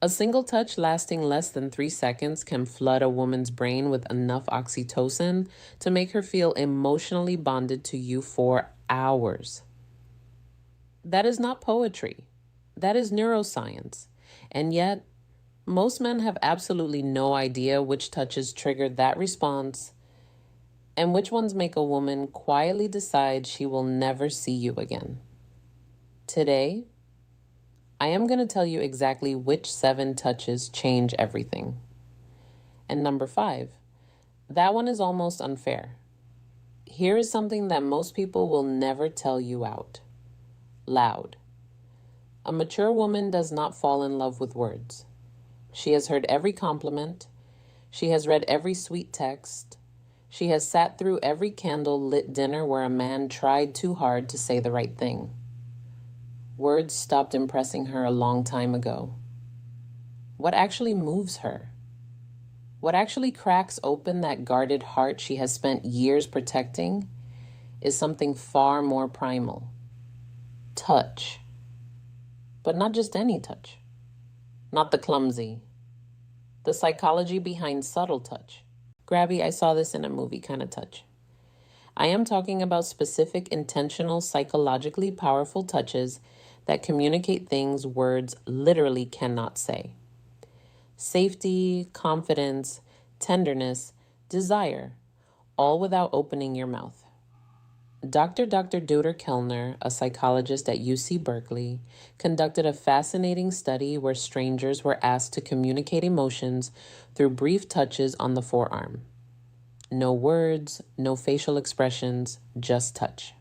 A single touch lasting less than 3 seconds can flood a woman's brain with enough oxytocin to make her feel emotionally bonded to you for hours. That is not poetry. That is neuroscience. And yet, most men have absolutely no idea which touches trigger that response and which ones make a woman quietly decide she will never see you again. Today, I am going to tell you exactly which 7 touches change everything. And number 5, that one is almost unfair. Here is something that most people will never tell you out loud. A mature woman does not fall in love with words. She has heard every compliment. She has read every sweet text. She has sat through every candle-lit dinner where a man tried too hard to say the right thing. Words stopped impressing her a long time ago. What actually moves her? What actually cracks open that guarded heart she has spent years protecting is something far more primal. Touch. But not just any touch. Not the clumsy. The psychology behind subtle touch. Grabby, I saw this in a movie kind of touch. I am talking about specific, intentional, psychologically powerful touches that communicate things words literally cannot say. Safety, confidence, tenderness, desire, all without opening your mouth. Dr. Duder Kellner, a psychologist at UC Berkeley, conducted a fascinating study where strangers were asked to communicate emotions through brief touches on the forearm. No words, no facial expressions, just touch.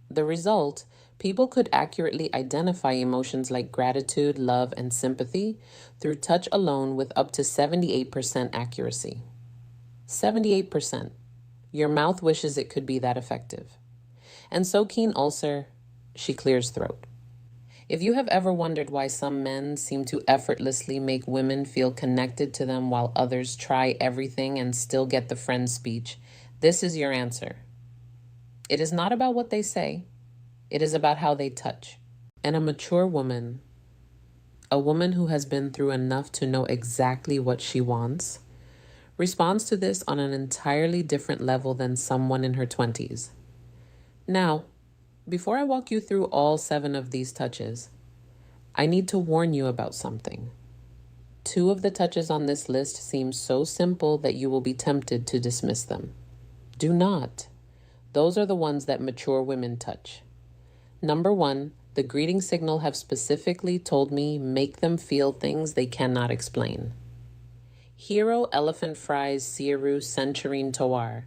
The result, people could accurately identify emotions like gratitude, love, and sympathy through touch alone with up to 78% accuracy. 78%. Your mouth wishes it could be that effective. And so keen ulcer, she clears throat. If you have ever wondered why some men seem to effortlessly make women feel connected to them while others try everything and still get the friend speech, this is your answer. It is not about what they say. It is about how they touch. And a mature woman, a woman who has been through enough to know exactly what she wants, responds to this on an entirely different level than someone in her 20s. Now, before I walk you through all 7 of these touches, I need to warn you about something. 2 of the touches on this list seem so simple that you will be tempted to dismiss them. Do not. Those are the ones that mature women touch. Number 1, the greeting signal have specifically told me make them feel things they cannot explain. Hero Elephant Fries Siru Centurine Tawar.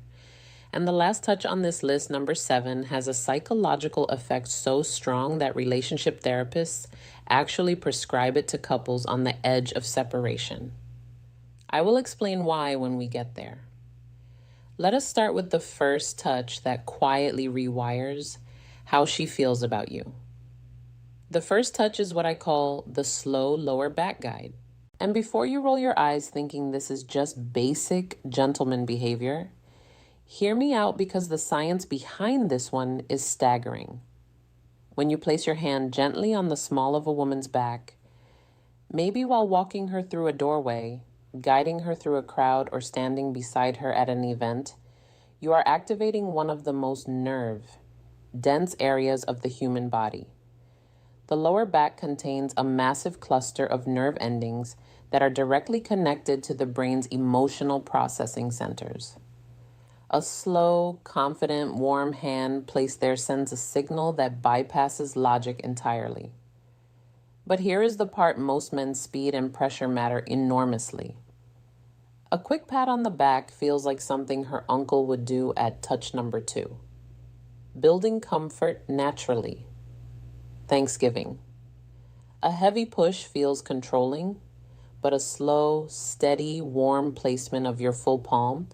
And the last touch on this list, number 7, has a psychological effect so strong that relationship therapists actually prescribe it to couples on the edge of separation. I will explain why when we get there. Let us start with the first touch that quietly rewires how she feels about you. The first touch is what I call the slow lower back guide. And before you roll your eyes thinking this is just basic gentleman behavior, hear me out because the science behind this one is staggering. When you place your hand gently on the small of a woman's back, maybe while walking her through a doorway, guiding her through a crowd, or standing beside her at an event, you are activating one of the most dense areas of the human body. The lower back contains a massive cluster of nerve endings that are directly connected to the brain's emotional processing centers. A slow, confident, warm hand placed there sends a signal that bypasses logic entirely. But here is the part most men's speed and pressure matter enormously. A quick pat on the back feels like something her uncle would do at touch number 2. Building comfort naturally. Thanksgiving. A heavy push feels controlling, but a slow, steady, warm placement of your full palm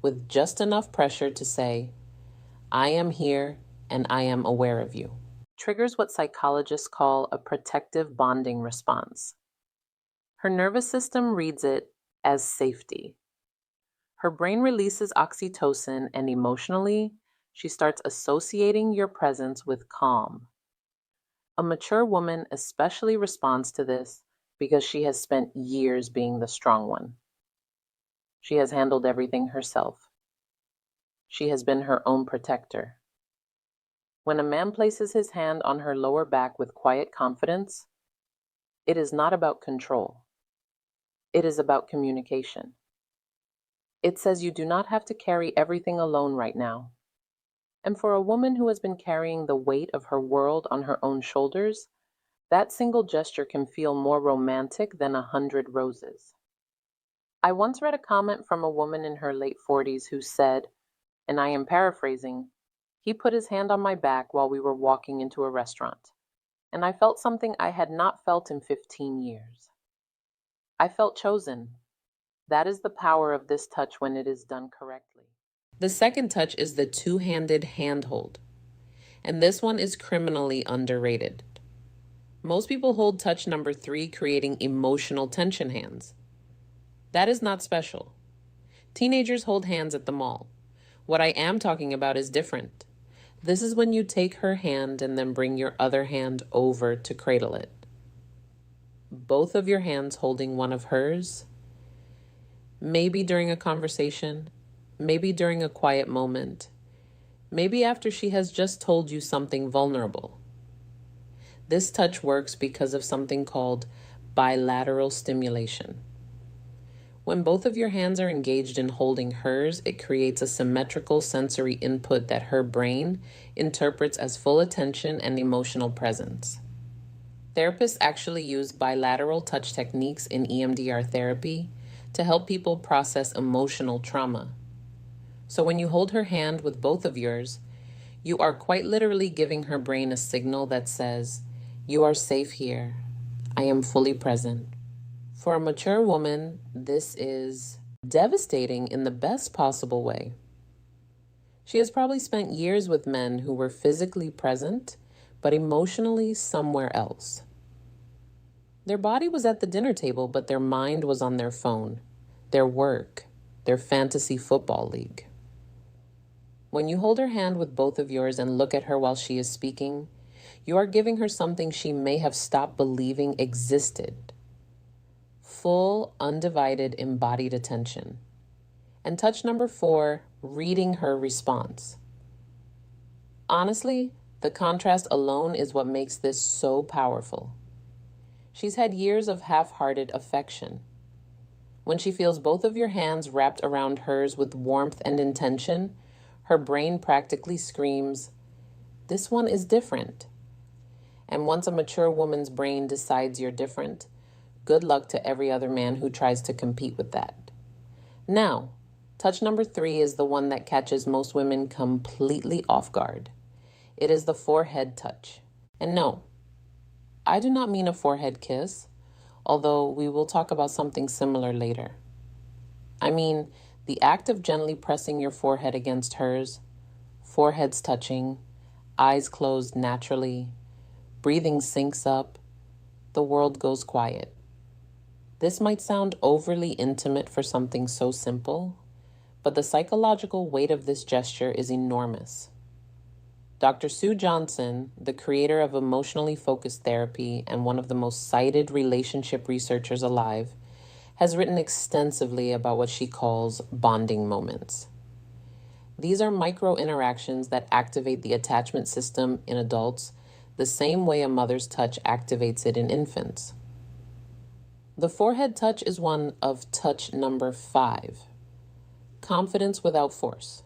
with just enough pressure to say, I am here and I am aware of you, triggers what psychologists call a protective bonding response. Her nervous system reads it as safety. Her brain releases oxytocin, and emotionally, she starts associating your presence with calm. A mature woman especially responds to this because she has spent years being the strong one. She has handled everything herself. She has been her own protector. When a man places his hand on her lower back with quiet confidence, it is not about control. It is about communication. It says you do not have to carry everything alone right now. And for a woman who has been carrying the weight of her world on her own shoulders, that single gesture can feel more romantic than 100 roses. I once read a comment from a woman in her late 40s who said, and I am paraphrasing, "He put his hand on my back while we were walking into a restaurant, and I felt something I had not felt in 15 years. I felt chosen." That is the power of this touch when it is done correctly. The second touch is the two-handed handhold, and this one is criminally underrated. Most people hold touch number 3, creating emotional tension hands. That is not special. Teenagers hold hands at the mall. What I am talking about is different. This is when you take her hand and then bring your other hand over to cradle it. Both of your hands holding one of hers, maybe during a conversation, maybe during a quiet moment, maybe after she has just told you something vulnerable. This touch works because of something called bilateral stimulation. When both of your hands are engaged in holding hers, it creates a symmetrical sensory input that her brain interprets as full attention and emotional presence. Therapists actually use bilateral touch techniques in EMDR therapy to help people process emotional trauma. So when you hold her hand with both of yours, you are quite literally giving her brain a signal that says, "You are safe here. I am fully present." For a mature woman, this is devastating in the best possible way. She has probably spent years with men who were physically present, but emotionally somewhere else. Their body was at the dinner table, but their mind was on their phone, their work, their fantasy football league. When you hold her hand with both of yours and look at her while she is speaking, you are giving her something she may have stopped believing existed. Full, undivided, embodied attention. And touch number 4, reading her response. Honestly, the contrast alone is what makes this so powerful. She's had years of half-hearted affection. When she feels both of your hands wrapped around hers with warmth and intention, her brain practically screams, "This one is different." And once a mature woman's brain decides you're different, good luck to every other man who tries to compete with that. Now, touch number 3 is the one that catches most women completely off guard. It is the forehead touch. And no, I do not mean a forehead kiss, although we will talk about something similar later. I mean the act of gently pressing your forehead against hers, foreheads touching, eyes closed naturally, breathing syncs up, the world goes quiet. This might sound overly intimate for something so simple, but the psychological weight of this gesture is enormous. Dr. Sue Johnson, the creator of emotionally focused therapy and one of the most cited relationship researchers alive, has written extensively about what she calls bonding moments. These are micro interactions that activate the attachment system in adults the same way a mother's touch activates it in infants. The forehead touch is one of touch number 5, confidence without force.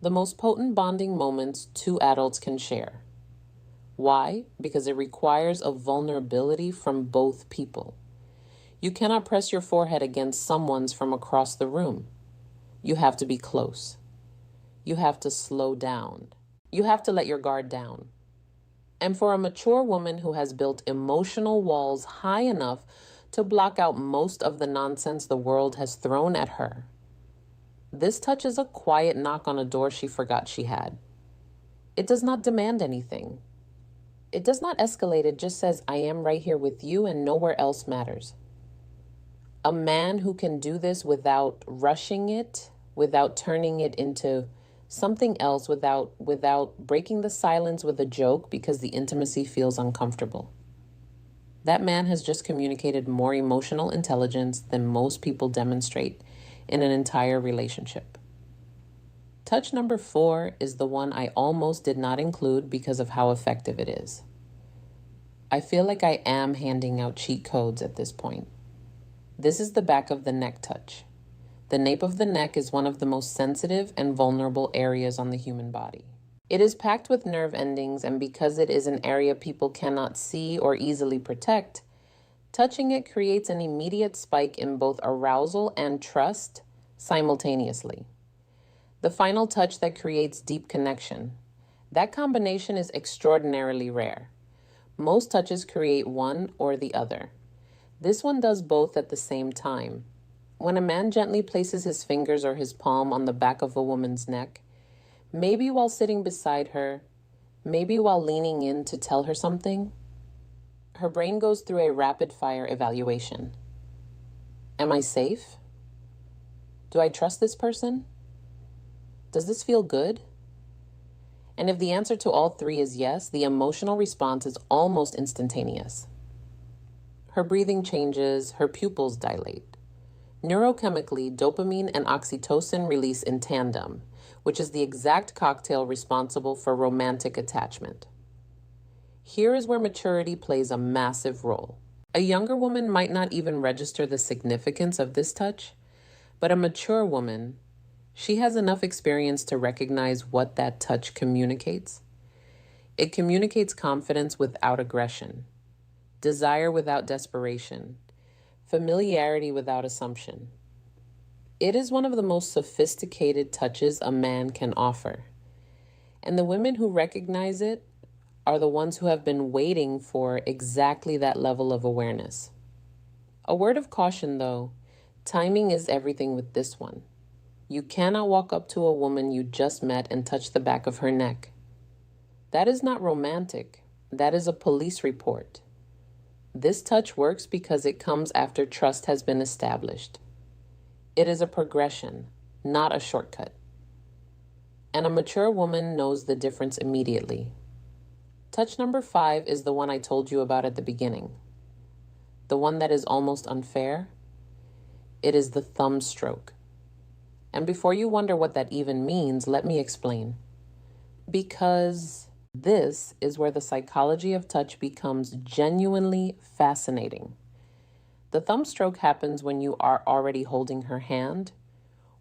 The most potent bonding moments two adults can share. Why? Because it requires a vulnerability from both people. You cannot press your forehead against someone's from across the room. You have to be close. You have to slow down. You have to let your guard down. And for a mature woman who has built emotional walls high enough to block out most of the nonsense the world has thrown at her, this touch is a quiet knock on a door she forgot she had. It does not demand anything. It does not escalate. It just says, "I am right here with you and nowhere else matters." A man who can do this without rushing it, without turning it into something else, without breaking the silence with a joke because the intimacy feels uncomfortable. That man has just communicated more emotional intelligence than most people demonstrate in an entire relationship. Touch number 4 is the one I almost did not include because of how effective it is. I feel like I am handing out cheat codes at this point. This is the back of the neck touch. The nape of the neck is one of the most sensitive and vulnerable areas on the human body. It is packed with nerve endings, and because it is an area people cannot see or easily protect, touching it creates an immediate spike in both arousal and trust simultaneously. The final touch that creates deep connection. That combination is extraordinarily rare. Most touches create one or the other. This one does both at the same time. When a man gently places his fingers or his palm on the back of a woman's neck, maybe while sitting beside her, maybe while leaning in to tell her something, her brain goes through a rapid-fire evaluation. Am I safe? Do I trust this person? Does this feel good? And if the answer to all three is yes, the emotional response is almost instantaneous. Her breathing changes, her pupils dilate. Neurochemically, dopamine and oxytocin release in tandem, which is the exact cocktail responsible for romantic attachment. Here is where maturity plays a massive role. A younger woman might not even register the significance of this touch, but a mature woman, she has enough experience to recognize what that touch communicates. It communicates confidence without aggression, desire without desperation, familiarity without assumption. It is one of the most sophisticated touches a man can offer. And the women who recognize it are the ones who have been waiting for exactly that level of awareness. A word of caution though, timing is everything with this one. You cannot walk up to a woman you just met and touch the back of her neck. That is not romantic. That is a police report. This touch works because it comes after trust has been established. It is a progression, not a shortcut. And a mature woman knows the difference immediately. Touch number 5 is the one I told you about at the beginning. The one that is almost unfair. It is the thumb stroke. And before you wonder what that even means, let me explain. Because this is where the psychology of touch becomes genuinely fascinating. The thumb stroke happens when you are already holding her hand,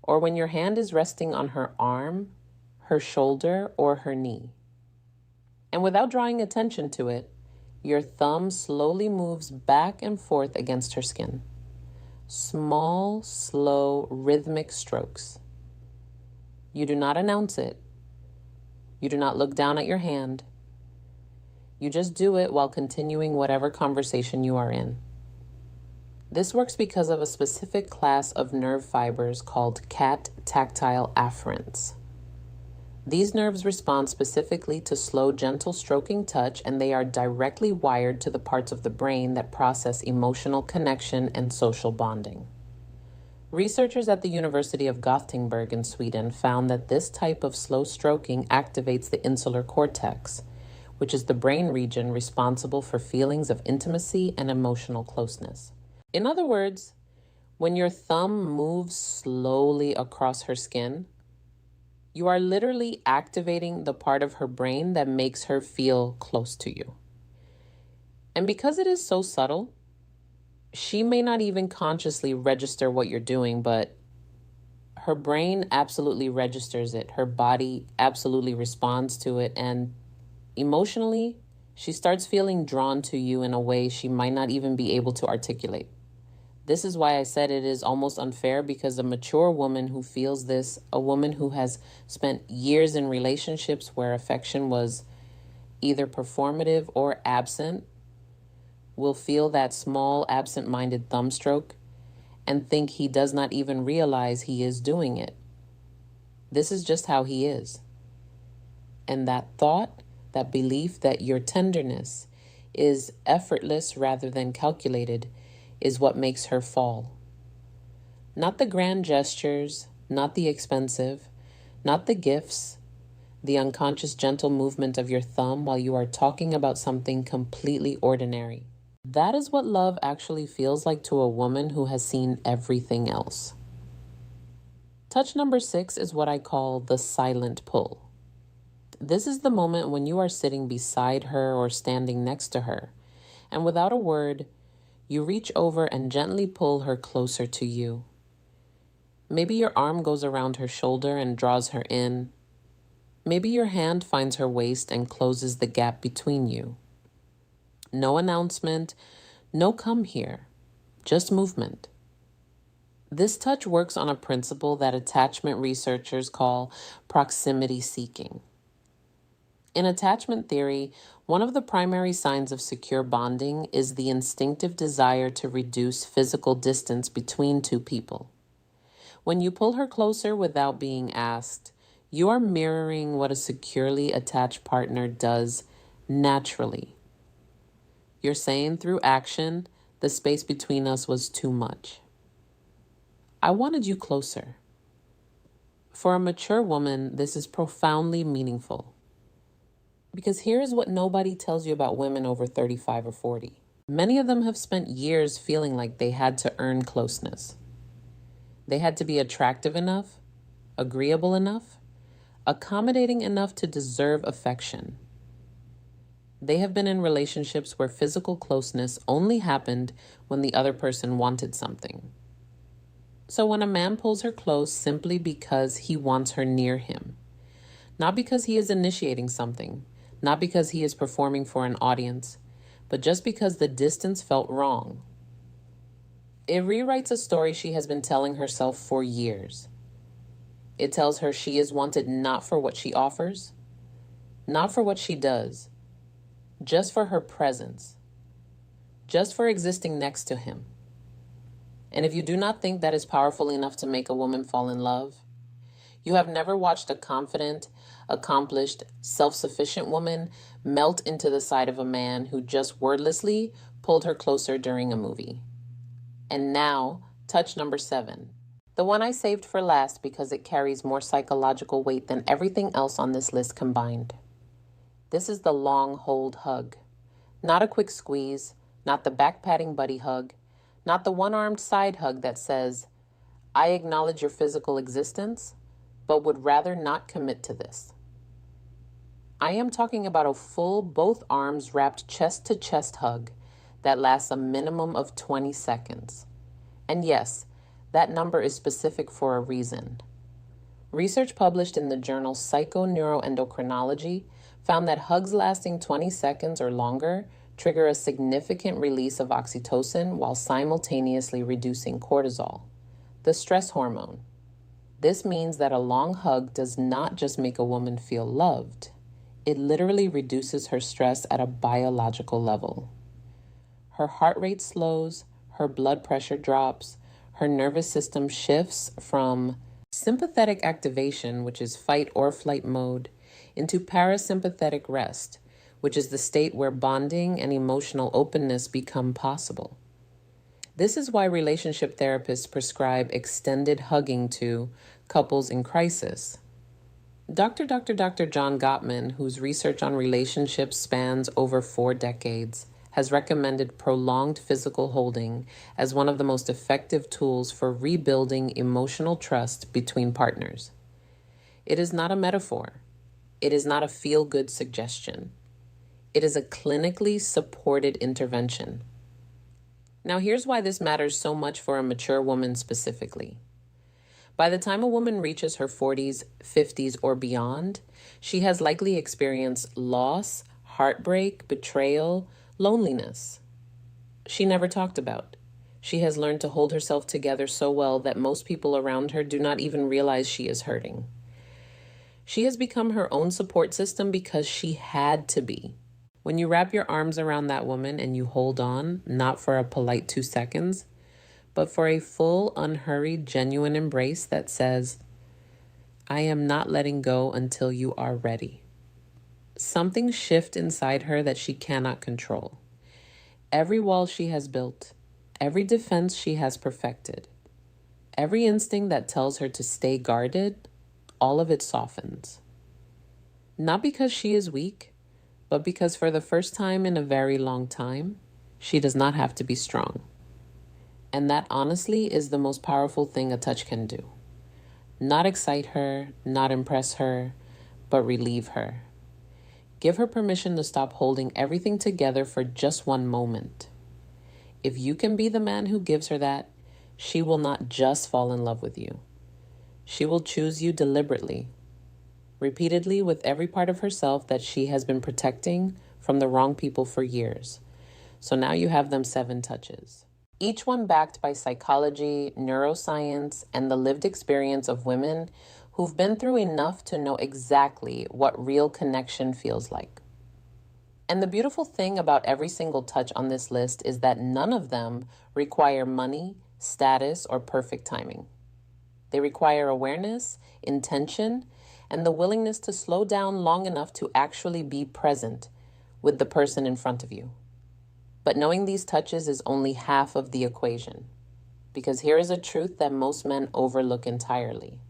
or when your hand is resting on her arm, her shoulder, or her knee. And without drawing attention to it, your thumb slowly moves back and forth against her skin. Small, slow, rhythmic strokes. You do not announce it. You do not look down at your hand. You just do it while continuing whatever conversation you are in. This works because of a specific class of nerve fibers called cat tactile afferents. These nerves respond specifically to slow, gentle stroking touch, and they are directly wired to the parts of the brain that process emotional connection and social bonding. Researchers at the University of Gothenburg in Sweden found that this type of slow stroking activates the insular cortex, which is the brain region responsible for feelings of intimacy and emotional closeness. In other words, when your thumb moves slowly across her skin, you are literally activating the part of her brain that makes her feel close to you. And because it is so subtle, she may not even consciously register what you're doing, but her brain absolutely registers it. Her body absolutely responds to it. And emotionally, she starts feeling drawn to you in a way she might not even be able to articulate. This is why I said it is almost unfair, because a mature woman who feels this, a woman who has spent years in relationships where affection was either performative or absent, will feel that small, absent-minded thumb stroke and think he does not even realize he is doing it. This is just how he is. And that thought, that belief that your tenderness is effortless rather than calculated is what makes her fall. Not the grand gestures, not the expensive, not the gifts, the unconscious gentle movement of your thumb while you are talking about something completely ordinary. That is what love actually feels like to a woman who has seen everything else. Touch number 6 is what I call the silent pull. This is the moment when you are sitting beside her or standing next to her, and without a word, you reach over and gently pull her closer to you. Maybe your arm goes around her shoulder and draws her in. Maybe your hand finds her waist and closes the gap between you. No announcement, no come here, just movement. This touch works on a principle that attachment researchers call proximity seeking. In attachment theory, one of the primary signs of secure bonding is the instinctive desire to reduce physical distance between two people. When you pull her closer without being asked, you are mirroring what a securely attached partner does naturally. You're saying through action, the space between us was too much. I wanted you closer. For a mature woman, this is profoundly meaningful. Because here is what nobody tells you about women over 35 or 40. Many of them have spent years feeling like they had to earn closeness. They had to be attractive enough, agreeable enough, accommodating enough to deserve affection. They have been in relationships where physical closeness only happened when the other person wanted something. So when a man pulls her close simply because he wants her near him, not because he is initiating something, not because he is performing for an audience, but just because the distance felt wrong, it rewrites a story she has been telling herself for years. It tells her she is wanted not for what she offers, not for what she does, just for her presence, just for existing next to him. And if you do not think that is powerful enough to make a woman fall in love, you have never watched a confident, accomplished, self-sufficient woman melt into the side of a man who just wordlessly pulled her closer during a movie. And now, touch number 7. The one I saved for last because it carries more psychological weight than everything else on this list combined. This is the long hold hug. Not a quick squeeze, not the back-patting buddy hug, not the one-armed side hug that says, I acknowledge your physical existence, but would rather not commit to this. I am talking about a full, both arms wrapped chest-to-chest hug that lasts a minimum of 20 seconds. And yes, that number is specific for a reason. Research published in the journal Psychoneuroendocrinology found that hugs lasting 20 seconds or longer trigger a significant release of oxytocin while simultaneously reducing cortisol, the stress hormone. This means that a long hug does not just make a woman feel loved. It literally reduces her stress at a biological level. Her heart rate slows, her blood pressure drops, her nervous system shifts from sympathetic activation, which is fight or flight mode, into parasympathetic rest, which is the state where bonding and emotional openness become possible. This is why relationship therapists prescribe extended hugging to couples in crisis. Dr. John Gottman, whose research on relationships spans over 4 decades, has recommended prolonged physical holding as one of the most effective tools for rebuilding emotional trust between partners. It is not a metaphor. It is not a feel-good suggestion. It is a clinically supported intervention. Now, here's why this matters so much for a mature woman specifically. By the time a woman reaches her 40s, 50s, or beyond, she has likely experienced loss, heartbreak, betrayal, loneliness. She never talked about. She has learned to hold herself together so well that most people around her do not even realize she is hurting. She has become her own support system because she had to be. When you wrap your arms around that woman and you hold on, not for a polite 2 seconds, but for a full, unhurried, genuine embrace that says, I am not letting go until you are ready. Something shifts inside her that she cannot control. Every wall she has built, every defense she has perfected, every instinct that tells her to stay guarded, all of it softens. Not because she is weak, but because for the first time in a very long time, She does not have to be strong. And that honestly is the most powerful thing a touch can do. Not excite her, not impress her, but relieve her. Give her permission to stop holding everything together for just one moment. If you can be the man who gives her that, she will not just fall in love with you. She will choose you deliberately, repeatedly, with every part of herself that she has been protecting from the wrong people for years. So now you have them 7 touches. Each one backed by psychology, neuroscience, and the lived experience of women who've been through enough to know exactly what real connection feels like. And the beautiful thing about every single touch on this list is that none of them require money, status, or perfect timing. They require awareness, intention, and the willingness to slow down long enough to actually be present with the person in front of you. But knowing these touches is only half of the equation, because here is a truth that most men overlook entirely.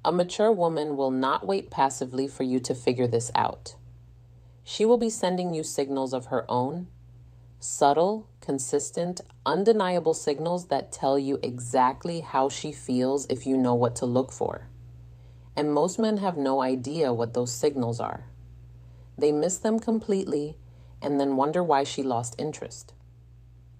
A mature woman will not wait passively for you to figure this out. She will be sending you signals of her own, subtle, consistent, undeniable signals that tell you exactly how she feels if you know what to look for. And most men have no idea what those signals are. They miss them completely and then wonder why she lost interest.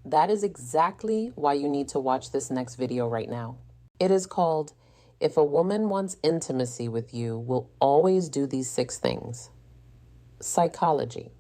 That is exactly why you need to watch this next video right now. It is called, If a Woman Wants Intimacy with You, Will Always Do These 6 Things. Psychology.